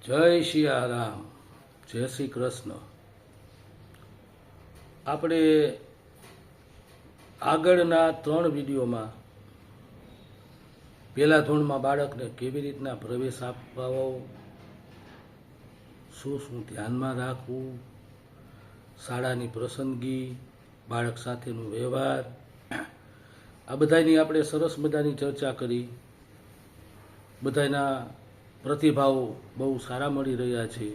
જય સિયારામ, જય શ્રી કૃષ્ણ. આપણે આગળના 3 વિડીયોમાં પહેલા ધોરણમાં બાળકને કેવી રીતના પ્રવેશ આપવો, શું શું ધ્યાનમાં રાખવું, શાળાની પસંદગી, બાળક સાથેનો વ્યવહાર, આ બધાની આપણે સરસ મજાની ચર્ચા કરી. બધાના પ્રતિભાવો બહુ સારા મળી રહ્યા છે.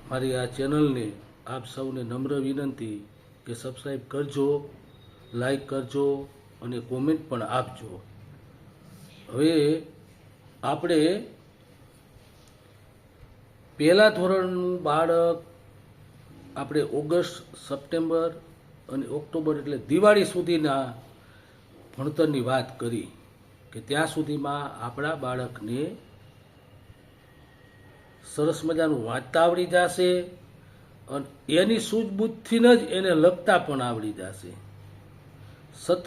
મારી આ ચેનલને આપ સૌને નમ્ર વિનંતી કે સબસ્ક્રાઈબ કરજો, લાઈક કરજો અને કોમેન્ટ પણ આપજો. હવે આપણે પહેલા ધોરણનું બાળક આપણે ઓગસ્ટ, સપ્ટેમ્બર અને ઓક્ટોબર એટલે દિવાળી સુધીના ભણતરની વાત કરી કે ત્યાં સુધીમાં આપણા બાળકને સરસ મજાનું વાંચતા આવડી જશે અને એની સૂઝબૂછથી જ એને લખતા પણ આવડી જશે. સતત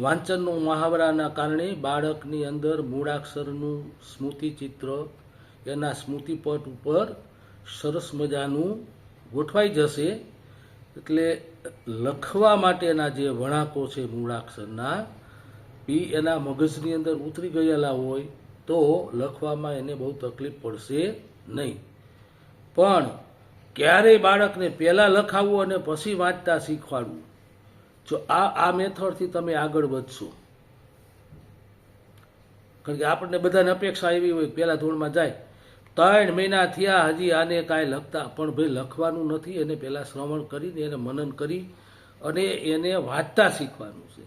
વાંચનનો મહાવરાના કારણે બાળકની અંદર મૂળાક્ષરનું સ્મૃતિચિત્ર એના સ્મૃતિપટ ઉપર સરસ મજાનું ગોઠવાઈ જશે. એટલે લખવા માટેના જે વળાંકો છે મૂળાક્ષરના એ એના મગજની અંદર ઉતરી ગયેલા હોય તો લખવામાં એને બહુ તકલીફ પડશે નહીં. પણ ક્યારેય બાળકને પહેલાં લખાવવું અને પછી વાંચતા શીખવાડવું, જો આ મેથડથી તમે આગળ વધશો. કારણ કે આપણને બધાને અપેક્ષા એવી હોય પહેલા ધોરણમાં જાય 3 મહિના થયા હજી આને કાંઈ લખતા, પણ ભાઈ લખવાનું નથી, એને પહેલાં શ્રવણ કરીને એને મનન કરી અને એને વાંચતા શીખવાનું છે.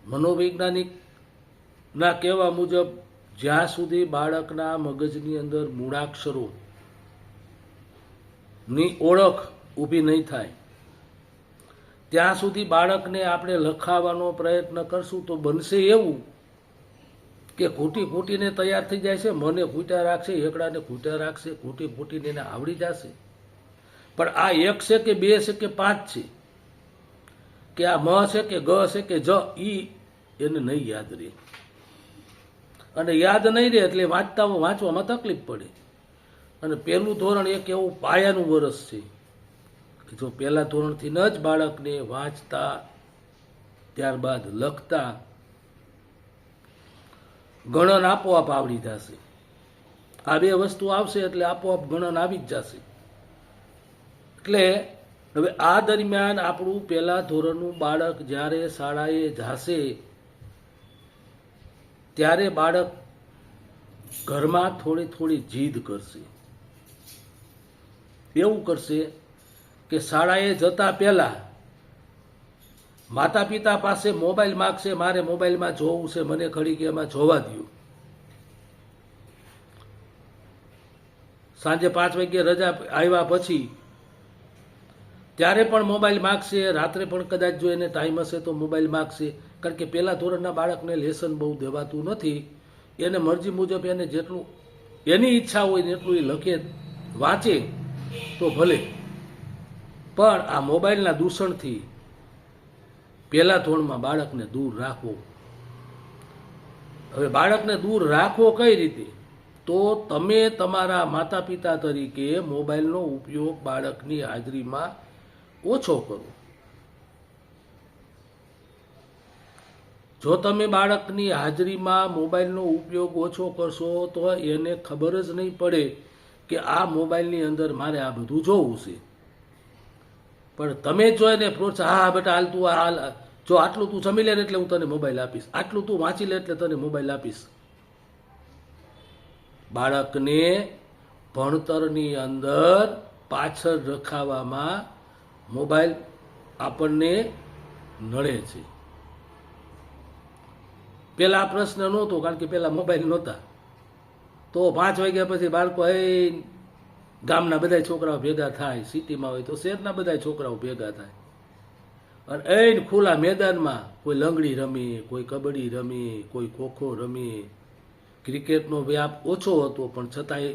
મનોવૈજ્ઞાનિકના કહેવા મુજબ જ્યાં સુધી બાળકના મગજની અંદર મૂળાક્ષરોની ઓળખ ઊભી નહીં થાય ત્યાં સુધી બાળકને આપણે લખાવવાનો પ્રયત્ન કરશું તો બનશે એવું કે ખૂટીને તૈયાર થઈ જાય છે. મને ખૂટ્યા રાખશે, એકડાને ખૂટ્યા રાખશે, ખૂટીને એને આવડી જશે. પણ આ 1 છે કે 2 છે કે 5 છે કે આ મ છે કે ગ છે કે જ, એને નહીં યાદ રહે. અને યાદ નહીં રહે એટલે વાંચવામાં તકલીફ પડે. અને પહેલું ધોરણ એક એવું પાયાનું વર્ષ છે કે જો પહેલા ધોરણથી જ બાળકને વાંચતા ત્યારબાદ લખતા ગણન આપોઆપ આવડી જશે. આ 2 વસ્તુ આવશે એટલે આપોઆપ ગણન આવી જ જશે. એટલે હવે આ દરમિયાન આપણું પહેલા ધોરણનું બાળક જ્યારે શાળાએ જશે ત્યારે બાળક ઘરમાં થોડી જીદ કરશે. એવું કરશે કે શાળાએ જતા પહેલા માતા પિતા પાસે મોબાઈલ માગશે, મારે મોબાઈલમાં જોવું છે, મને ઘડીક એમાં જોવા દો. સાંજે 5 વાગ્યે રજા આવ્યા પછી ત્યારે પણ મોબાઈલ માગશે, રાત્રે પણ કદાચ જો એને ટાઈમ હશે તો મોબાઈલ માગશે. કારણ કે પહેલા ધોરણના બાળકને લેસન બહુ દેવાતું નથી. એને મરજી મુજબ એને જેટલું એની ઈચ્છા હોય ને એટલું એ લખે વાંચે તો ભલે, પણ આ મોબાઈલના દૂષણથી પહેલા ધોરણમાં બાળકને દૂર રાખવો. હવે બાળકને દૂર રાખવો કઈ રીતે? તો તમે તમારા માતા પિતા તરીકે મોબાઈલનો ઉપયોગ બાળકની હાજરીમાં ઓછો કરો. જો તમે બાળકની હાજરીમાં મોબાઈલનો ઉપયોગ ઓછો કરશો તો એને ખબર જ નહીં પડે કે આ મોબાઈલની અંદર મારે આ બધું જોવું છે. પણ તમે જો એને પ્રોત્સાહન, હા બેટા હાલ તું હાલ, જો આટલું તું જમી લે એટલે હું તને મોબાઈલ આપીશ, આટલું તું વાંચી લે એટલે તને મોબાઈલ આપીશ. બાળકને ભણતરની અંદર પાછળ રખાવવામાં મોબાઈલ આપણને નડે છે. પહેલા આ પ્રશ્ન નહોતો, કારણ કે પહેલા મોબાઈલ નહોતા. તો 5 વાગ્યા પછી બાળકો ગામના બધા છોકરાઓ ભેગા થાય, સિટીમાં હોય તો શહેરના બધા છોકરાઓ ભેગા થાય અને ખુલ્લા મેદાનમાં કોઈ લંગડી રમે, કોઈ કબડ્ડી રમે, કોઈ ખોખો રમે. ક્રિકેટનો વ્યાપ ઓછો હતો પણ છતાંય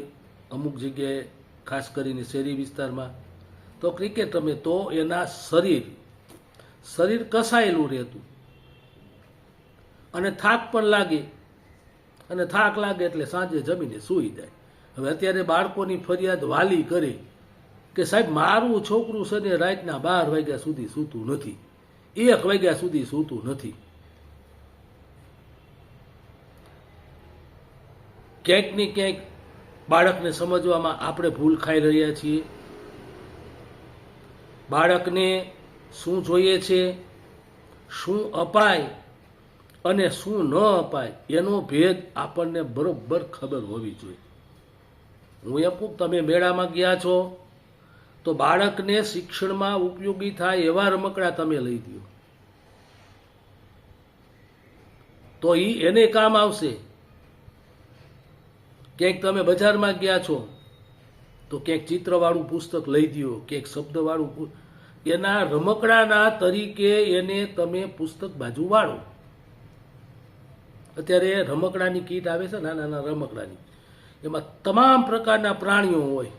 અમુક જગ્યાએ ખાસ કરીને શહેરી વિસ્તારમાં તો ક્રિકેટ રમે તો એના શરીર કસાયેલું રહેતું અને થાક પણ લાગે. અને થાક લાગે એટલે સાંજે જમીને સૂઈ જાય. હવે અત્યારે બાળકોની ફરિયાદ વાલી કરે કે સાહેબ મારું છોકરું છે ને રાતના 12 વાગ્યા સુધી સૂતું નથી, 1 વાગ્યા સુધી સૂતું નથી. ક્યાંક ને ક્યાંક બાળકને સમજવામાં આપણે ભૂલ ખાઈ રહ્યા છીએ. બાળકને શું જોઈએ છે, શું અપાય અને શું ન અપાય એનો ભેદ આપણને બરોબર ખબર હોવી જોઈએ. હું એમ કહું, તમે મેળામાં ગયા છો તો બાળકને શિક્ષણમાં ઉપયોગી થાય એવા રમકડા તમે લઈ દો તો એને કામ આવશે. ક્યાંક તમે બજારમાં ગયા છો તો ક્યાંક ચિત્રવાળું પુસ્તક લઈ દો, ક્યાંક શબ્દવાળું, એના રમકડાના તરીકે એને તમે પુસ્તક બાજુ વાળો. અત્યારે રમકડાની કીટ આવે છે, નાના નાના રમકડાની, એમાં તમામ પ્રકારના પ્રાણીઓ હોય.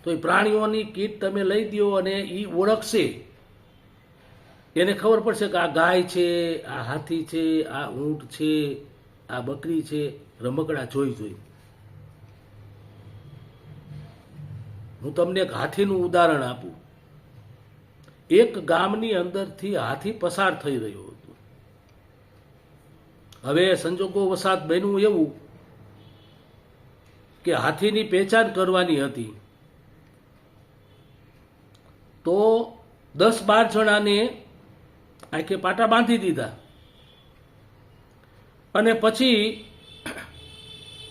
તો એ પ્રાણીઓની કીટ તમે લઈ દો અને એ ઓળખશે, એને ખબર પડશે કે આ ગાય છે, આ હાથી છે, આ ઊંટ છે, આ બકરી છે. રમકડા જોઈ. હું તમને એક હાથીનું ઉદાહરણ આપું. એક ગામની અંદરથી હાથી પસાર થઈ રહ્યો હતો. હવે સંજોગો વસાત બન્યું એવું કે હાથીની પહેચાન કરવાની હતી. તો 10-12 જણાને આંખે પાટા બાંધી દીધા અને પછી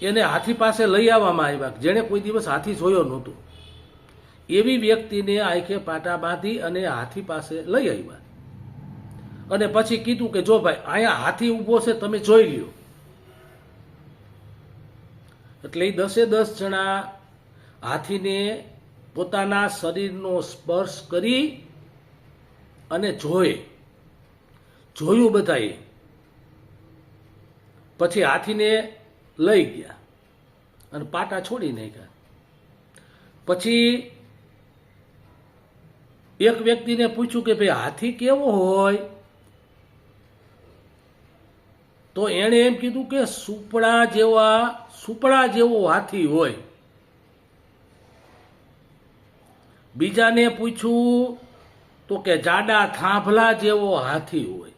એને હાથી પાસે લઈ આવવામાં આવ્યા, જેણે કોઈ દિવસ હાથી જોયો નહોતો. એવી વ્યક્તિને આંખે પાટા બાંધી અને હાથી પાસે લઈ આવ્યા અને પછી કીધું કે જો ભાઈ, અહીંયા હાથી ઊભો છે, તમે જોઈ લ્યો. એટલે 10 જણા હાથીને પોતાના શરીરનો સ્પર્શ કરી અને જોયું બધાએ. પછી હાથીને લઈ ગયા અને પાટા છોડી નાખ્યા. પછી એક વ્યક્તિને પૂછ્યું કે ભાઈ હાથી કેવો હોય? તો એણે એમ કીધું કે સુપડા જેવો હાથી હોય. બીજાને પૂછ્યું તો કે જાડા થાંભલા જેવો હાથી હોય.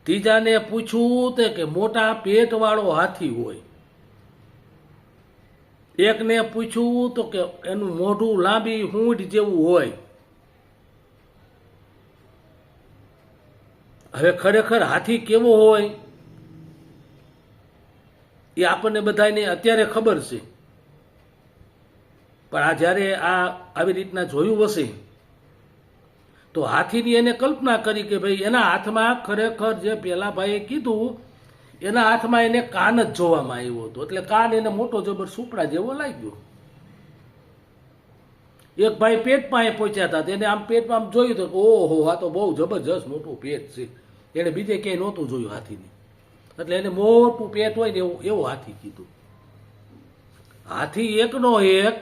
ત્રીજાને પૂછ્યું તો કે મોટા પેટવાળો હાથી હોય. એકને પૂછ્યું તો કે એનું મોઢું લાંબી હૂંઢ જેવું હોય. હવે ખરેખર હાથી કેવો હોય એ આપણને બધાને અત્યારે ખબર છે, પણ આ જ્યારે આવી રીતના જોયું હશે તો હાથીની એને કલ્પના કરી કે ભાઈ એના હાથમાં ખરેખર જે પેલા ભાઈએ કીધું એના હાથમાં એને કાન જ જોવામાં આવ્યો હતો. એટલે કાન એને મોટો જબર સુપડા જેવો લાગ્યો. એક ભાઈ પેટ પાસે પહોંચ્યા હતા, તેને આમ પેટમાં આમ જોયું તો ઓહો, આ તો બહુ જબરજસ્ત મોટું પેટ છે. એને બીજે ક્યાંય નહોતું જોયું હાથીને, એટલે એને મોટું પેટ હોય ને એવું હાથી કીધું. હાથી એકનો એક,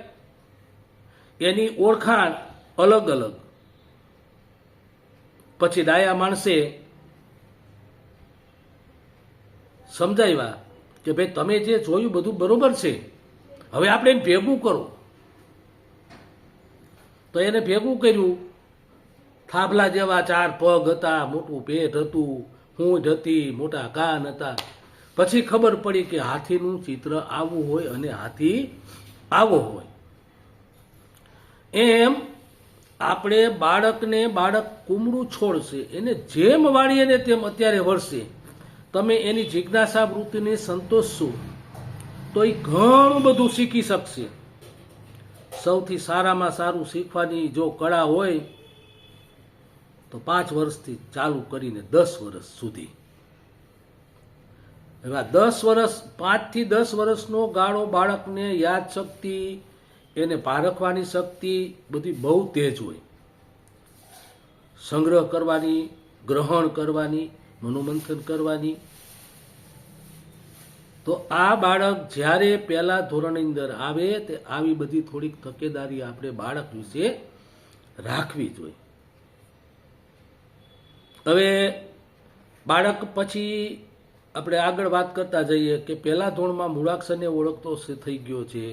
એની ઓળખાણ અલગ અલગ. પછી ડાયા માણસે સમજાવ્યા કે ભાઈ તમે જે જોયું બધું બરોબર છે, હવે આપણે એને ભેગું કરો. તો એને ભેગું કર્યું. થાંભલા જેવા 4 પગ હતા, મોટું પેટ હતું, હૂંઢ હતી, મોટા કાન હતા. પછી ખબર પડી કે હાથીનું ચિત્ર આવું હોય અને હાથી આવો હોય. એમ આપણે બાળક કુમળું છોડશે, એને જેમ વાળીએ ને તેમ અત્યારે વળશે. તમે એની જિજ્ઞાસા વૃત્તિને સંતોષશો તો એ ઘણું બધું શીખી શકશે. સૌથી સારામાં સારું શીખવાની જો કળા હોય તો 5 વર્ષથી ચાલુ કરીને 10 વર્ષ સુધી. હવે 10 વર્ષ, 5 થી 10 વર્ષનો ગાળો બાળકને યાદશક્તિ, એને પારખવાની શક્તિ બધી બહુ તેજ હોય. સંગ્રહ કરવાની, ગ્રહણ કરવાની, મનોમંથન કરવાની. તો આ બાળક જ્યારે પહેલા ધોરણની અંદર આવે તે આવી બધી થોડીક તકેદારી આપણે બાળક વિશે રાખવી જોઈએ. હવે બાળક પછી આપણે આગળ વાત કરતા જઈએ કે પહેલા ધોરણમાં મૂળાક્ષરને ઓળખતો થઈ ગયો છે,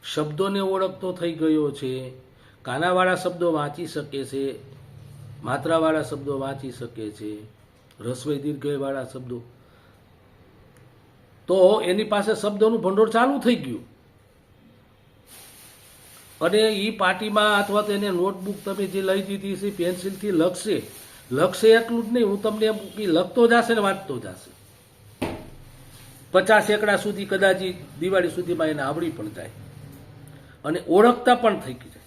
શબ્દોને ઓળખતો થઈ ગયો છે, કાનાવાળા શબ્દો વાંચી શકે છે, માત્રાવાળા શબ્દો વાંચી શકે છે, રસ્વઈ દીર્ઘવાળા શબ્દો, તો એની પાસે શબ્દોનું ભંડોળ ચાલુ થઈ ગયું. અને એ પાટીમાં અથવા તો એને નોટબુક તમે જે લઈ દીધી છે પેન્સિલથી લખશે એટલું જ નહીં, હું તમને એમ કે લખતો જશે ને વાંચતો જશે. 50 એકડા સુધી કદાચ દિવાળી સુધીમાં એને આવડી પણ જાય અને ઓળખતા પણ થઈ જાય.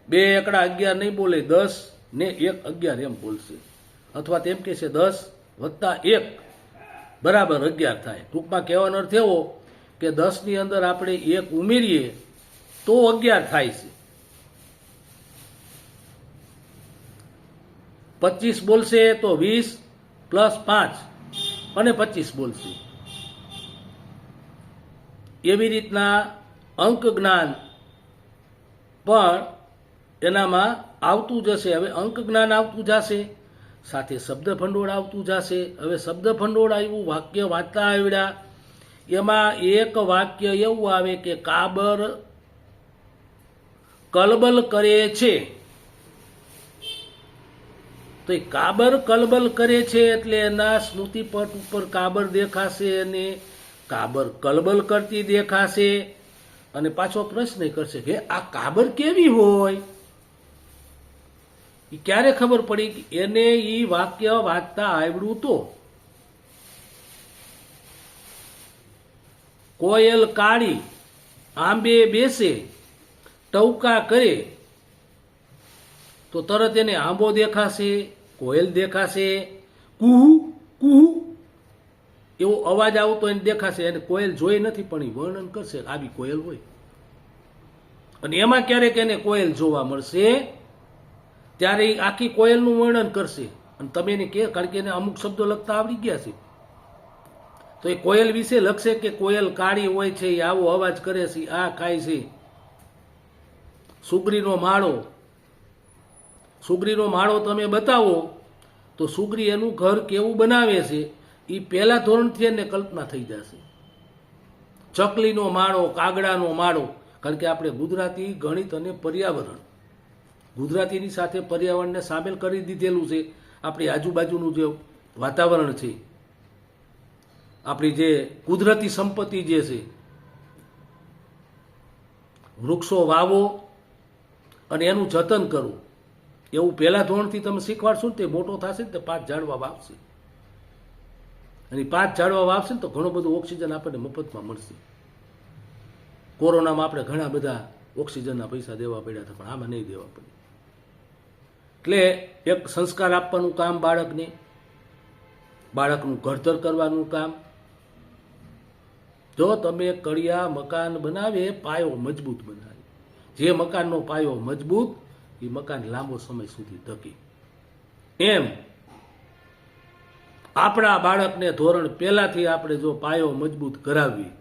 2 એકડા 11 નહીં બોલે, 10 ને 1 11 એમ બોલશે, અથવા તેમ કે છે 10 વત્તા 1 બરાબર 11 થાય. ટૂંકમાં કહેવાનો અર્થ એવો કે 10 ની અંદર આપણે 1 ઉમેરીએ તો 11 થાય છે. 25 બોલશે તો 20 પ્લસ 5 અને 25 બોલશે. એવી રીતના અંક જ્ઞાન પણ એનામાં આવતું જશે. હવે અંક જ્ઞાન આવતું જશે, સાથે શબ્દ ભંડોળ આવતું જશે. હવે શબ્દ ભંડોળ આવ્યું, વાક્ય વાંચતા આવડ્યા. એમાં એક વાક્ય એવું આવે કે કાબર કલબલ કરે છે. તો એ કાબર કલબલ કરે છે એટલે એના સ્મૃતિપટ ઉપર કાબર દેખાશે અને કાબર કલબલ કરતી દેખાશે. અને પાછો પ્રશ્ન કરશે કે આ કાબર કેવી હોય? એ ક્યારે ખબર પડી કે એને એ વાક્ય વાંચતા આવડ્યું તો. કોયલ કાળી આંબે બેસે ટવકા કરે તો તરત એને આંબો દેખાશે, કોયલ દેખાશે. કુહુ કુહુ એવો અવાજ આવતો એને દેખાશે. એને કોયલ જોઈ નથી પણ એ વર્ણન કરશે આવી કોયલ હોય. અને એમાં ક્યારેક એને કોયલ જોવા મળશે ત્યારે એ આખી કોયલનું વર્ણન કરશે. અને તમે એને કે કારણ કે એને અમુક શબ્દો લખતા આવડી ગયા છે તો એ કોયલ વિશે લખશે કે કોયલ કાળી હોય છે, એ આવો અવાજ કરે છે, આ ખાય છે. સુગરીનો માળો તમે બતાવો તો સુગરી એનું ઘર કેવું બનાવે છે એ પહેલા ધોરણથી એને કલ્પના થઈ જશે. ચકલીનો માળો, કાગડાનો માળો, કારણ કે આપણે ગુજરાતી ગણિત અને પર્યાવરણ, ગુજરાતીની સાથે પર્યાવરણને સામેલ કરી દીધેલું છે. આપણી આજુબાજુનું જે વાતાવરણ છે, આપણી જે કુદરતી સંપત્તિ જે છે, વૃક્ષો વાવો અને એનું જતન કરવું, એવું પહેલા ધોરણથી તમે શીખવાડશો ને તે મોટો થશે ને તે 5 ઝાડવા વાવશે. અને 5 ઝાડવા વાવશે ને તો ઘણું બધું ઓક્સિજન આપણને મફતમાં મળશે. કોરોનામાં આપણે ઘણા બધા ઓક્સિજનના પૈસા દેવા પડ્યા હતા, પણ આમાં નહીં દેવા પડે. એટલે એક સંસ્કાર આપવાનું કામ બાળકને, બાળકનું ઘડતર કરવાનું કામ. જો તમે કડિયા મકાન બનાવે, પાયો મજબૂત બનાવે. જે મકાનનો પાયો મજબૂત એ મકાન લાંબો સમય સુધી ટકે. એમ આપણા બાળકને ધોરણ પહેલાથી આપણે જો પાયો મજબૂત કરાવીએ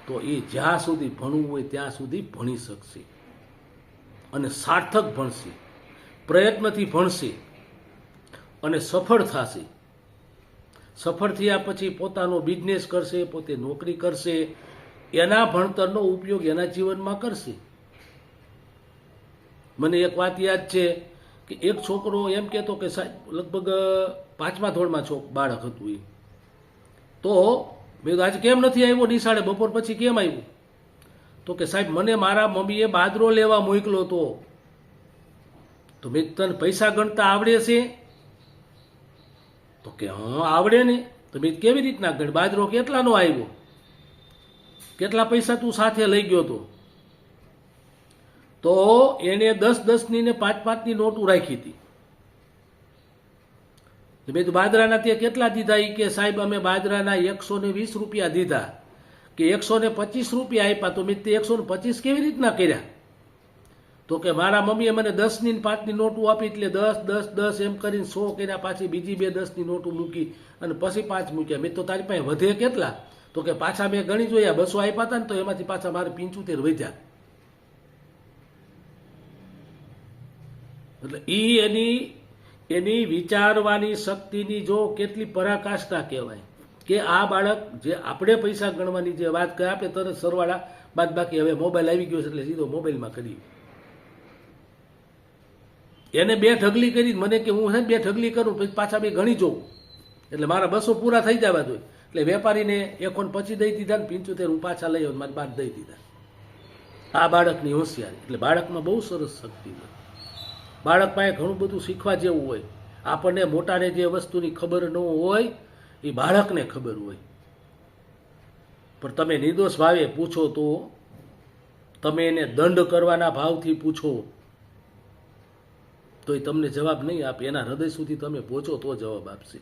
તો એ જ્યાં સુધી ભણવું હોય ત્યાં સુધી ભણી શકશે અને સાર્થક ભણશે, પ્રયત્નથી ભણશે અને સફળ થશે. સફળ થયા પછી પોતાનો બિઝનેસ કરશે, પોતે નોકરી કરશે, એના ભણતરનો ઉપયોગ એના જીવનમાં કરશે. મને એક વાત યાદ છે કે એક છોકરો એમ કહેતો કે સાહેબ, લગભગ 5મા ધોરણમાં બાળક હતું એ, તો મેં આજે કેમ નથી આવ્યો નિશાળે, બપોર પછી કેમ આવ્યું? તો કે સાહેબ મને મારા મમ્મીએ બાદરો લેવા મોકલો તો મેં તને પૈસા ગણતા આવડે છે? તો કે હા આવડે ને. તો મેં કેવી રીતના ગણ, બાદરો કેટલાનો આવ્યો, કેટલા પૈસા તું સાથે લઈ ગયો તો એને 10-10ની ને 5-5ની નોટો રાખી હતી. મેં તો બાજરાના તે કેટલા દીધા? એ કે સાહેબ અમે બાજરાના 120 રૂપિયા દીધા, કે 125 રૂપિયા આપ્યા. તો મેં તે 125 કેવી રીતના કર્યા? તો કે મારા મમ્મીએ મને 10ની ને 5ની નોટો આપી એટલે 10 10 10 એમ કરીને 100 કર્યા, પાછી બીજી 2 10ની નોટો મૂકી અને પછી 5 મૂક્યા. મેં તો તારી પાસે વધે કેટલા? તો કે પાછા મેં ગણી જોયા, 200 આપ્યા હતા ને તો એમાંથી પાછા મારે 75 વધ્યા. એટલે એની એની વિચારવાની શક્તિની જો કેટલી પરાકાષ્ઠા કહેવાય કે આ બાળક જે આપણે પૈસા ગણવાની જે વાત કરે આપણે તરત સરવાળા બાદ બાકી હવે મોબાઈલ આવી ગયો છે એટલે સીધો મોબાઈલમાં કરી એને બે ઢગલી કરી મને કે હું બે ઢગલી કરું પછી પાછા બે ગણી જોઉં એટલે મારા 200 પૂરા થઈ જવા જોઈએ એટલે વેપારીને 1.25 દઈ દીધા ને 75 હું પાછા લઈ આવ્યો મારે 12 દઈ દીધા આ બાળકની હોશિયારી એટલે બાળકમાં બહુ સરસ શક્તિ હોય બાળક પાસે ઘણું બધું શીખવા જેવું હોય આપણને મોટાને જે વસ્તુની ખબર ન હોય એ બાળકને ખબર હોય પણ તમે નિર્દોષ ભાવે પૂછો તો તમે એને દંડ કરવાના ભાવથી પૂછો તો એ તમને જવાબ નહીં આપે એના હૃદય સુધી તમે પહોંચો તો જવાબ આપશે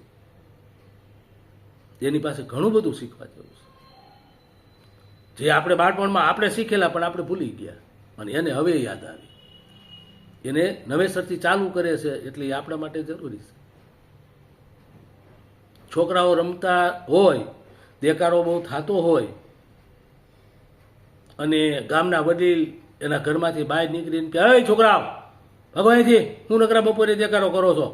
એની પાસે ઘણું બધું શીખવા જેવું છે જે આપણે બાળપણમાં આપણે શીખેલા પણ આપણે ભૂલી ગયા અને એને હવે યાદ આવી એને નવેસરથી ચાલુ કરે છે એટલે એ આપણા માટે જરૂરી છે છોકરાઓ રમતા હોય દેકારો બહુ થતો હોય અને ગામના વડીલ એના ઘરમાંથી બહાર નીકળીને કે હે છોકરાઓ ભગવાનથી હું નકરા બપોરે દેકારો કરો છો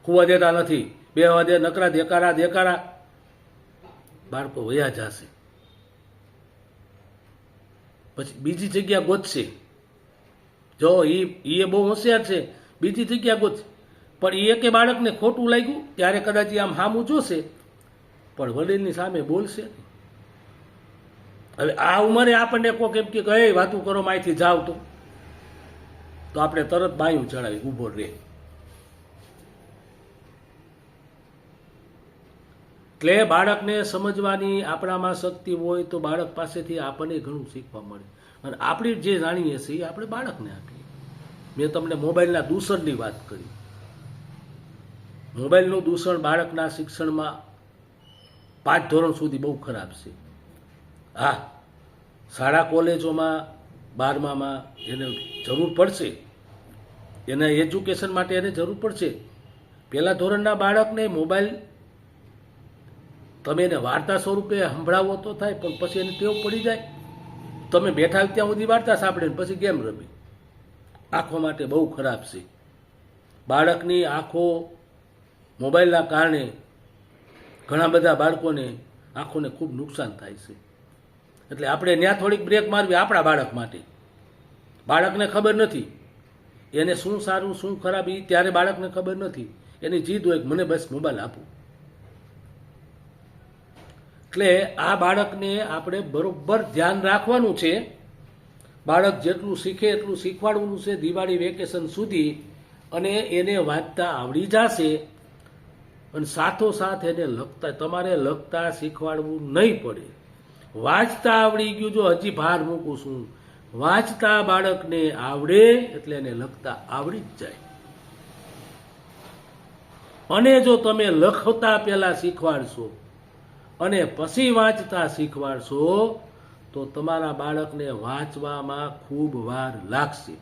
ખુવા દેતા નથી બેહવા દે નકરા દેકારા બાળકો વયા જશે પછી બીજી જગ્યા ગોતશે જો એ બહુ હોશિયાર છે બીજી જગ્યા ગોતશે પણ એ કે બાળકને ખોટું લાગ્યું ત્યારે કદાચ આમ સામું જોશે પણ વડીલની સામે બોલશે હવે આ ઉંમરે આપણને કોક એમ કે કઈ વાતું કરો માહિતી જાવ તો આપણે તરત બાયું ચડાવી ઊભો રહે એટલે બાળકને સમજવાની આપણામાં શક્તિ હોય તો બાળક પાસેથી આપણને ઘણું શીખવા મળે અને આપણે જે જાણીએ છીએ એ આપણે બાળકને આપીએ મેં તમને મોબાઈલના દૂષણની વાત કરી મોબાઈલનું દૂષણ બાળકના શિક્ષણમાં 5 ધોરણ સુધી બહુ ખરાબ છે હા શાળા કોલેજોમાં 12મામાં એને જરૂર પડશે એના એજ્યુકેશન માટે એને જરૂર પડશે પહેલા ધોરણના બાળકને મોબાઈલ તમે એને વાર્તા સ્વરૂપે સંભળાવો તો થાય પણ પછી એને ટેવ પડી જાય તમે બેઠા ત્યાં સુધી વાર્તા સાંભળે પછી ગેમ રમી આંખો માટે બહુ ખરાબ છે બાળકની આંખો મોબાઈલના કારણે ઘણા બધા બાળકોને આંખોને ખૂબ નુકસાન થાય છે એટલે આપણે ત્યાં થોડીક બ્રેક મારવી આપણા બાળક માટે બાળકને ખબર નથી એને શું સારું શું ખરાબ એ ત્યારે બાળકને ખબર નથી એની જીદ હોય કે મને બસ મોબાઈલ આપું એટલે આ બાળકને આપણે બરોબર ધ્યાન રાખવાનું છે બાળક જેટલું શીખે એટલું શીખવાડવાનું છે દિવાળી વેકેશન સુધી અને એને વાંચતા આવડી જશે અને સાથોસાથ એને લખતા તમારે લખતા શીખવાડવું નહીં પડે વાંચતા આવડી ગયું જો હજી ભાર મૂકું છું વાંચતા બાળકને આવડે એટલે એને લખતા આવડી જ જાય અને જો તમે લખતા પહેલા શીખવાડશો અને પછી વાંચતા શીખવાડશો તો તમારા બાળકને વાંચવામાં ખૂબ વાર લાગશે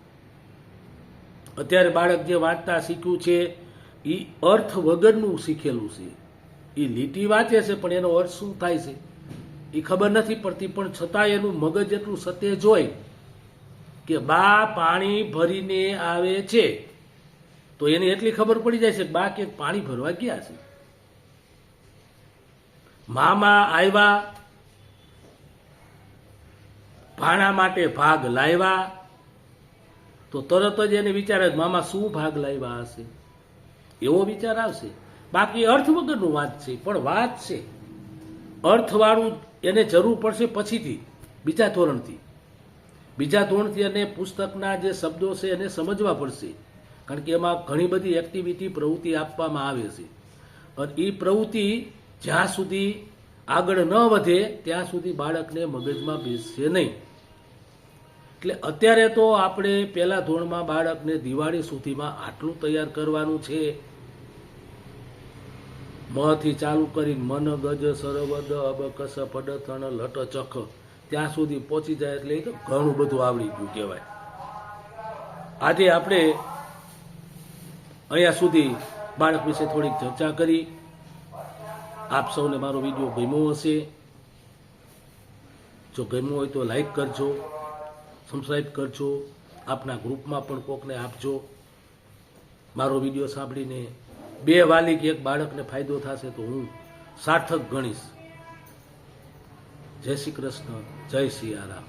અત્યારે બાળક જે વાંચતા શીખ્યું છે એ અર્થ વગરનું શીખેલું છે એ લીટી વાંચે છે પણ એનો અર્થ શું થાય છે એ ખબર નથી પડતી પણ છતાં એનું મગજ એટલું સતેજ હોય કે બા પાણી ભરીને આવે છે તો એને એટલી ખબર પડી જાય છે કે બા કે પાણી ભરવા ગયા છે મામા આવ્યા ભાણા માટે ભાગ લાવ્યા તો તરત જ એને વિચારે મામા શું ભાગ લાવ્યા હશે એવો વિચાર આવશે બાકી અર્થ વગરનું વાત છે પણ વાત છે અર્થવાળું એને જરૂર પડશે પછીથી બીજા ધોરણથી એને પુસ્તકના જે શબ્દો છે એને સમજવા પડશે કારણ કે એમાં ઘણી બધી એક્ટિવિટી પ્રવૃત્તિ આપવામાં આવે છે અને એ પ્રવૃત્તિ જ્યાં સુધી આગળ ન વધે ત્યાં સુધી બાળકને મગજમાં બેસશે નહીં એટલે અત્યારે તો આપણે પહેલા ધોરણમાં બાળકને દિવાળી સુધીમાં આટલું તૈયાર કરવાનું છે મથી ચાલુ કરી મન ગજ સરવદ અબકસ પડથણ લટ ચખ ત્યાં સુધી પહોંચી જાય એટલે તો ઘણું બધું આવડી ગયું કહેવાય આજે આપણે અહીંયા સુધી બાળક વિશે થોડીક ચર્ચા કરી આપ સૌને મારો વિડીયો ગમ્યો હશે જો ગમ્યો હોય તો લાઈક કરજો સબસ્ક્રાઈબ કરજો આપના ગ્રુપમાં પણ કોકને આપજો મારો વિડીયો સાંભળીને બે વાલી કે એક બાળકને ફાયદો થશે તો હું સાર્થક ગણીશ. જય શ્રી કૃષ્ણ, જય સિયારામ.